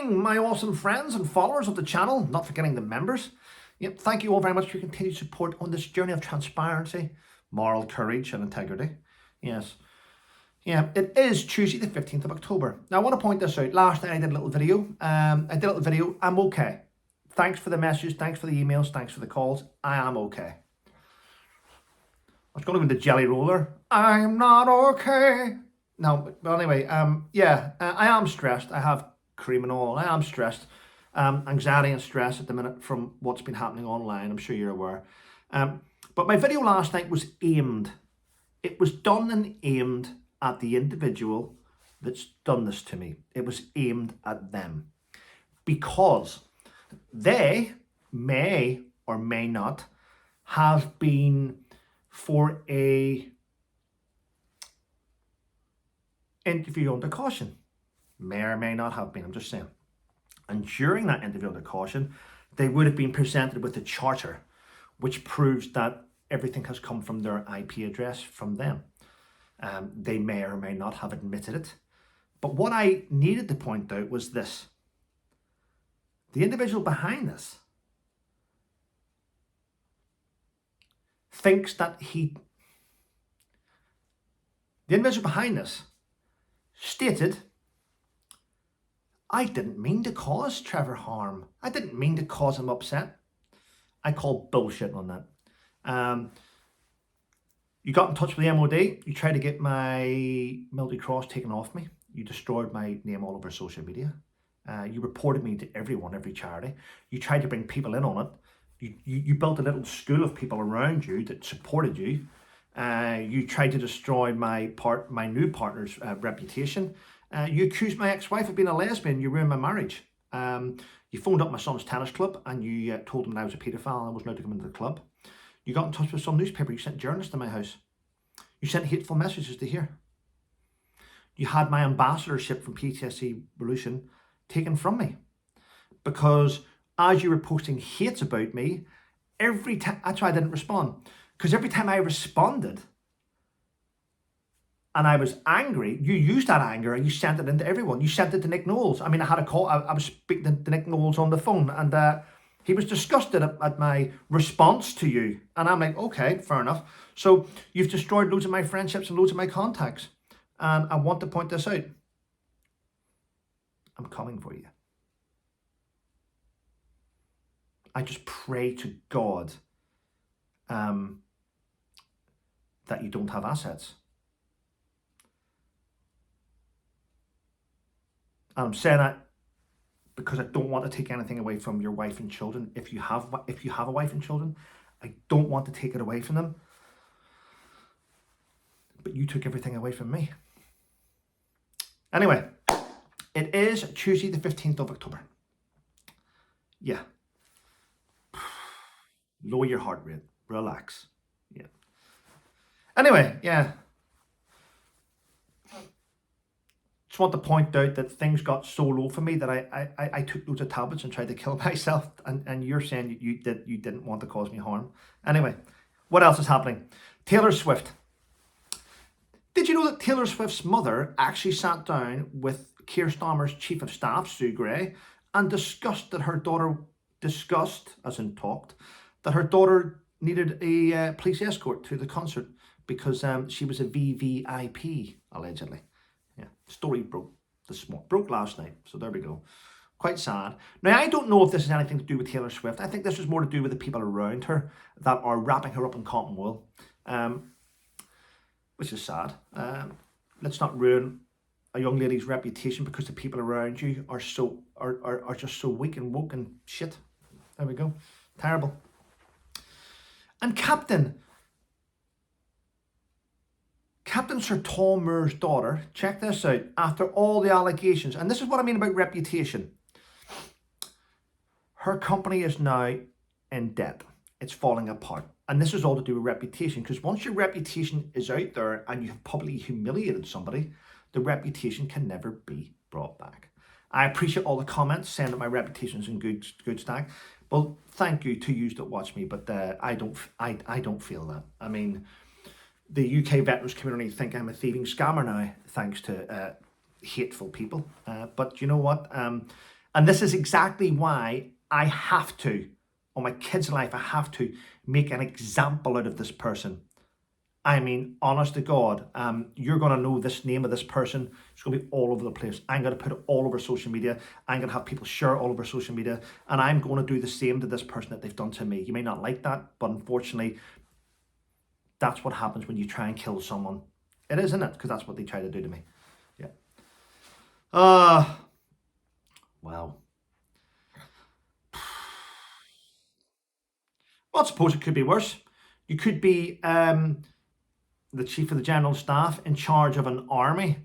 morning, my awesome friends and followers of the channel, not forgetting the members. Yep, thank you all very much for your continued support on this journey of transparency, moral courage and integrity. Yes. Yeah, it is Tuesday the 15th of October. Now I want to point this out. Last night I did a little video. I'm okay. Thanks for the messages, thanks for the emails, thanks for the calls. I am okay. I was going to go into jelly roller. I'm not okay. No, but anyway, I am stressed. I have cream and all. I am stressed. Anxiety and stress at the minute from what's been happening online. I'm sure you're aware. But my video last night was aimed. It was done and aimed at the individual that's done this to me. It was aimed at them. Because they may or may not have been for a interview under caution. May or may not have been, I'm just saying. And during that interview under caution, they would have been presented with a charter, which proves that everything has come from their IP address from them. They may or may not have admitted it. But what I needed to point out was this. The individual behind this thinks that the individual behind this stated, I didn't mean to cause Trevor harm. I didn't mean to cause him upset. I call bullshit on that. You got in touch with the MOD. You tried to get my military cross taken off me. You destroyed my name all over social media. You reported me to every charity. You tried to bring people in on it. You built a little school of people around you that supported you. You tried to destroy my new partner's reputation. You accused my ex-wife of being a lesbian. You ruined my marriage. You phoned up my son's tennis club and you told him that I was a paedophile and I wasn't allowed to come into the club. You got in touch with some newspaper. You sent journalists to my house. You sent hateful messages to here. You had my ambassadorship from PTSD Revolution taken from me. Because as you were posting hates about me, every time, that's why I didn't respond. Because every time I responded and I was angry, you used that anger and you sent it into everyone. You sent it to Nick Knowles. I mean, I had a call, I was speaking to Nick Knowles on the phone and he was disgusted at my response to you. And I'm like, okay, fair enough. So you've destroyed loads of my friendships and loads of my contacts. And I want to point this out. I'm coming for you. I just pray to God that you don't have assets. And I'm saying that because I don't want to take anything away from your wife and children. If you have a wife and children, I don't want to take it away from them. But you took everything away from me. Anyway, it is Tuesday the 15th of October. Yeah. Lower your heart rate. Relax. Yeah. Anyway, yeah. Just want to point out that things got so low for me that I took loads of tablets and tried to kill myself. And you're saying you didn't want to cause me harm. Anyway, what else is happening? Taylor Swift. Did you know that Taylor Swift's mother actually sat down with Keir Starmer's chief of staff, Sue Gray, and discussed that her daughter, that her daughter needed a police escort to the concert because she was a VVIP, allegedly. Yeah, story broke last night, so there we go. Quite sad. Now, I don't know if this has anything to do with Taylor Swift. I think this was more to do with the people around her that are wrapping her up in cotton wool, which is sad. Let's not ruin a young lady's reputation because the people around you are just so weak and woke and shit. There we go. Terrible. And Captain Sir Tom Moore's daughter, check this out, after all the allegations, and this is what I mean about reputation. Her company is now in debt. It's falling apart. And this is all to do with reputation, because once your reputation is out there and you have publicly humiliated somebody, the reputation can never be brought back. I appreciate all the comments saying that my reputation is in good stack. Well, thank you to you that watch me, but I don't feel that. I mean, the UK veterans community think I'm a thieving scammer now, thanks to hateful people. But you know what? And this is exactly why I have to, on my kids' life, I have to make an example out of this person. I mean, honest to God, you're going to know this name of this person. It's going to be all over the place. I'm going to put it all over social media. I'm going to have people share it all over social media. And I'm going to do the same to this person that they've done to me. You may not like that, but unfortunately, that's what happens when you try and kill someone. It is, isn't it? Because that's what they try to do to me. Yeah. Wow. Well, I suppose it could be worse. You could be the chief of the general staff in charge of an army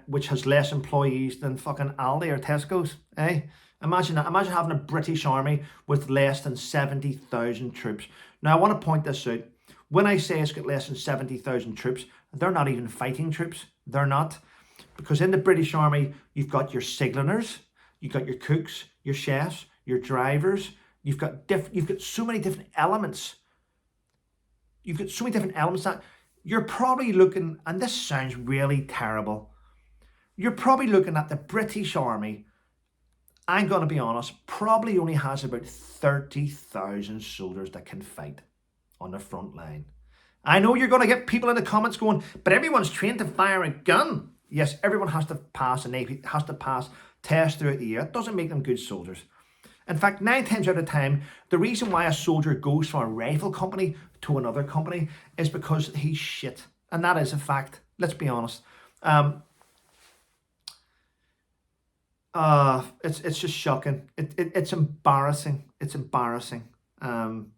which has less employees than fucking Aldi or Tesco's. Eh? Imagine that. Imagine having a British army with less than 70,000 troops. Now, I want to point this out. When I say it's got less than 70,000 troops, they're not even fighting troops. They're not. Because in the British army, you've got your sigliners, you've got your cooks, your chefs, your drivers. You've got so many different elements. You've got so many different elements that you're probably looking, and this sounds really terrible, you're probably looking at the British Army, I'm going to be honest, probably only has about 30,000 soldiers that can fight on the front line. I know you're going to get people in the comments going, but everyone's trained to fire a gun. Yes, everyone has to pass tests throughout the year. It doesn't make them good soldiers. In fact, 9 times out of 10, the reason why a soldier goes from a rifle company to another company is because he's shit. And that is a fact. Let's be honest. It's just shocking. It's embarrassing. It's embarrassing. And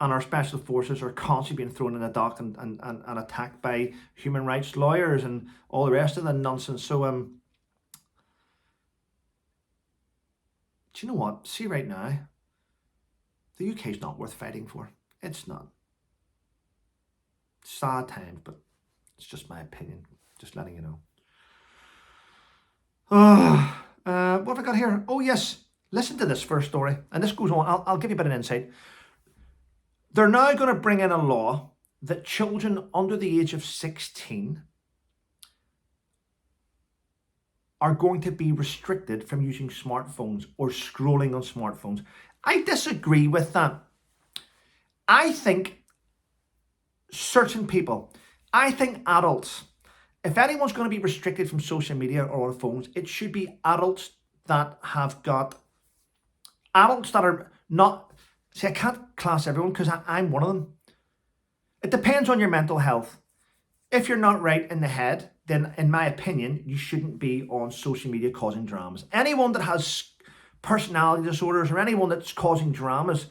our special forces are constantly being thrown in the dock and attacked by human rights lawyers and all the rest of the nonsense. So, do you know what? See right now, the UK is not worth fighting for. It's not. Sad times, but it's just my opinion. Just letting you know. What have I got here? Oh yes, listen to this first story. And this goes on. I'll give you a bit of insight. They're now going to bring in a law that children under the age of 16 are going to be restricted from using smartphones or scrolling on smartphones. I disagree with that. I think certain people, I think adults, if anyone's going to be restricted from social media or on phones, it should be adults that are not, see, I can't class everyone because I'm one of them. It depends on your mental health. If you're not right in the head, then in my opinion, you shouldn't be on social media causing dramas. Anyone that has personality disorders or anyone that's causing dramas,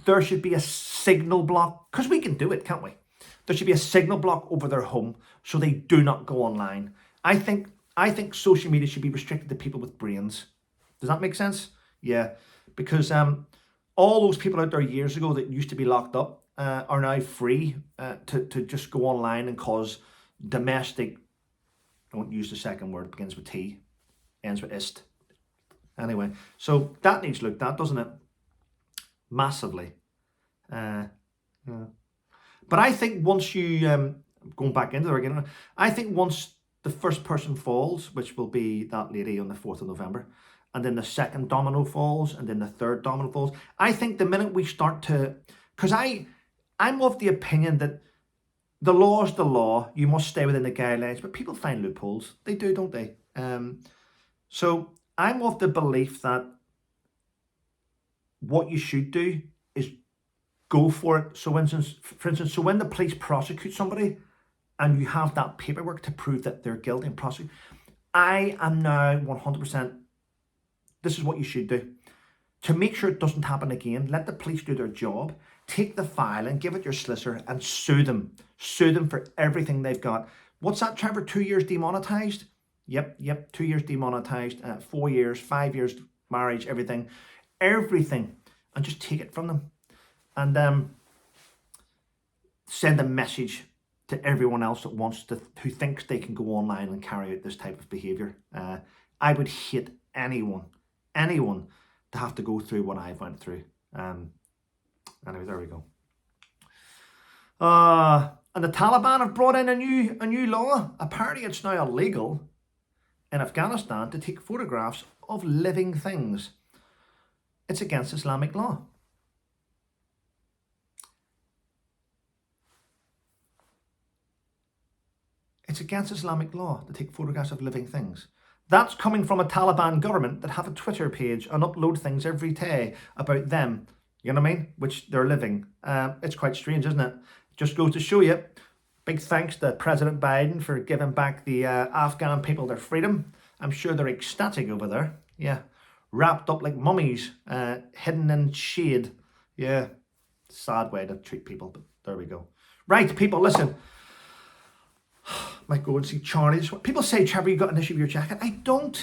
there should be a signal block, because we can do it, can't we? There should be a signal block over their home so they do not go online. I think social media should be restricted to people with brains. Does that make sense? Yeah, because all those people out there years ago that used to be locked up are now free to just go online and cause domestic, I won't use the second word, begins with T, ends with ist. Anyway, so that needs looked at, doesn't it? Massively. Yeah. But I think once you, going back into there again, I think once the first person falls, which will be that lady on the 4th of November, and then the second domino falls, and then the third domino falls, I think the minute we start to, because I'm of the opinion that the law is the law, you must stay within the guidelines, but people find loopholes. They do, don't they? So I'm of the belief that what you should do is go for it. So for instance, so when the police prosecute somebody and you have that paperwork to prove that they're guilty and prosecute, I am now 100%, this is what you should do. To make sure it doesn't happen again, let the police do their job, take the file and give it your solicitor and sue them. Sue them for everything they've got. What's that, Trevor? 2 years demonetized? Yep, 2 years demonetized, 4 years, 5 years marriage, everything. And just take it from them. And send a message to everyone else that who thinks they can go online and carry out this type of behaviour. I would hate anyone to have to go through what I've went through. Anyway, there we go. And the Taliban have brought in a new law. Apparently it's now illegal in Afghanistan to take photographs of living things. It's against Islamic law. It's against Islamic law to take photographs of living things. That's coming from a Taliban government that have a Twitter page and upload things every day about them, you know what I mean, which they're living. It's quite strange, isn't it? Just goes to show you. Big thanks to President Biden for giving back the Afghan people their freedom. I'm sure they're ecstatic over there. Yeah, wrapped up like mummies, hidden in shade. Yeah, sad way to treat people, but there we go. Right, people, listen. Might go and see Charlie. People say, Trevor, you got an issue with your jacket. I don't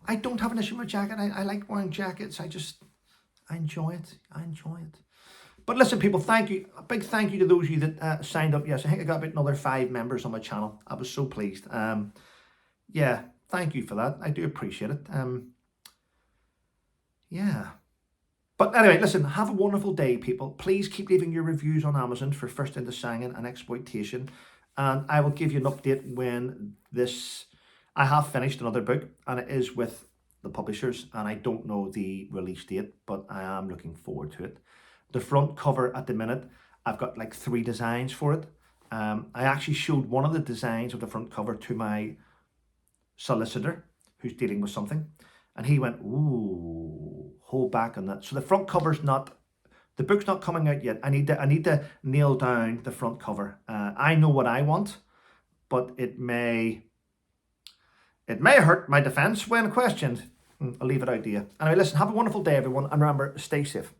have an issue with my jacket. I like wearing jackets. I enjoy it. But listen, people, thank you. A big thank you to those of you that signed up. Yes, I think I got about another 5 members on my channel. I was so pleased. Yeah, thank you for that. I do appreciate it. Yeah. But anyway, listen, have a wonderful day, people. Please keep leaving your reviews on Amazon for First Into Singing and Exploitation. And I will give you an update when I have finished another book, and it is with the publishers, and I don't know the release date, but I am looking forward to it. The front cover at the minute, I've got like 3 designs for it. I actually showed one of the designs of the front cover to my solicitor who's dealing with something, and he went, ooh, hold back on that. So the front cover's not, the book's not coming out yet. I need to nail down the front cover. I know what I want, but it may hurt my defense when questioned. I'll leave it out to you. Anyway, listen, have a wonderful day, everyone, and remember, stay safe.